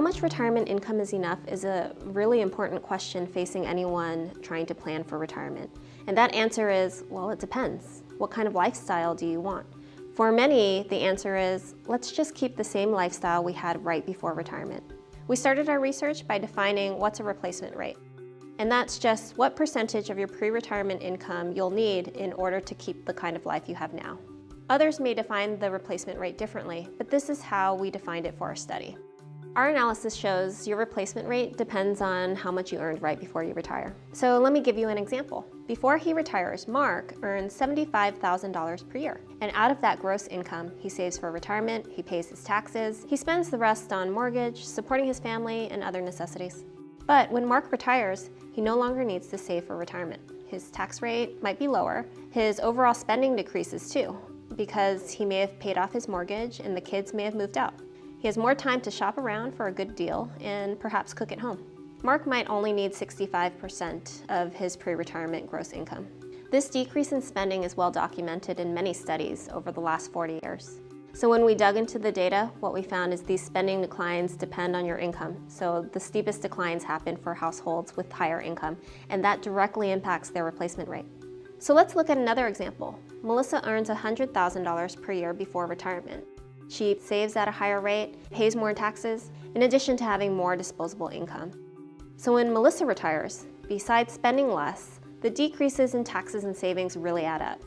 much retirement income is enough is a really important question facing anyone trying to plan for retirement. And that answer is, well, it depends. What kind of lifestyle do you want? For many, the answer is, let's just keep the same lifestyle we had right before retirement. We started our research by defining what's a replacement rate. And that's just what percentage of your pre-retirement income you'll need in order to keep the kind of life you have now. Others may define the replacement rate differently, but this is how we defined it for our study. Our analysis shows your replacement rate depends on how much you earned right before you retire. So let me give you an example. Before he retires, Mark earns $75,000 per year. And out of that gross income, he saves for retirement, he pays his taxes, he spends the rest on mortgage, supporting his family, and other necessities. But when Mark retires, he no longer needs to save for retirement. His tax rate might be lower. His overall spending decreases too, because he may have paid off his mortgage and the kids may have moved out. He has more time to shop around for a good deal and perhaps cook at home. Mark might only need 65% of his pre-retirement gross income. This decrease in spending is well documented in many studies over the last 40 years. So when we dug into the data, what we found is these spending declines depend on your income. So the steepest declines happen for households with higher income, and that directly impacts their replacement rate. So let's look at another example. Melissa earns $100,000 per year before retirement. She saves at a higher rate, pays more in taxes, in addition to having more disposable income. So when Melissa retires, besides spending less, the decreases in taxes and savings really add up.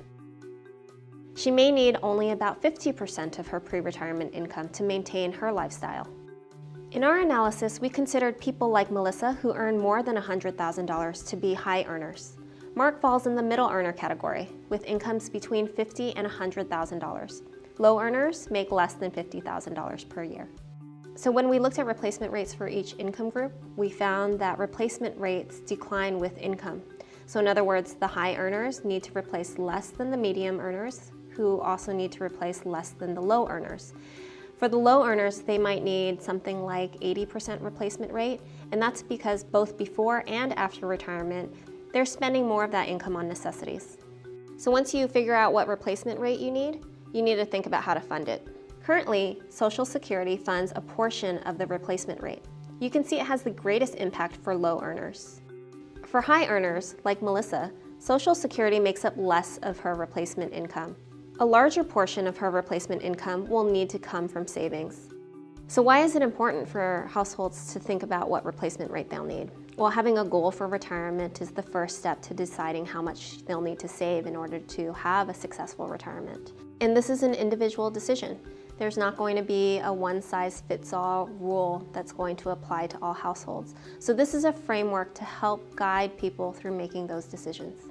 She may need only about 50% of her pre-retirement income to maintain her lifestyle. In our analysis, we considered people like Melissa who earn more than $100,000 to be high earners. Mark falls in the middle earner category, with incomes between $50,000 and $100,000. Low earners make less than $50,000 per year. So when we looked at replacement rates for each income group, we found that replacement rates decline with income. So in other words, the high earners need to replace less than the medium earners, who also need to replace less than the low earners. For the low earners, they might need something like 80% replacement rate, and that's because both before and after retirement, they're spending more of that income on necessities. So once you figure out what replacement rate you need to think about how to fund it. Currently, Social Security funds a portion of the replacement rate. You can see it has the greatest impact for low earners. For high earners, like Melissa, Social Security makes up less of her replacement income. A larger portion of her replacement income will need to come from savings. So why is it important for households to think about what replacement rate they'll need? Well, having a goal for retirement is the first step to deciding how much they'll need to save in order to have a successful retirement. And this is an individual decision. There's not going to be a one-size-fits-all rule that's going to apply to all households. So this is a framework to help guide people through making those decisions.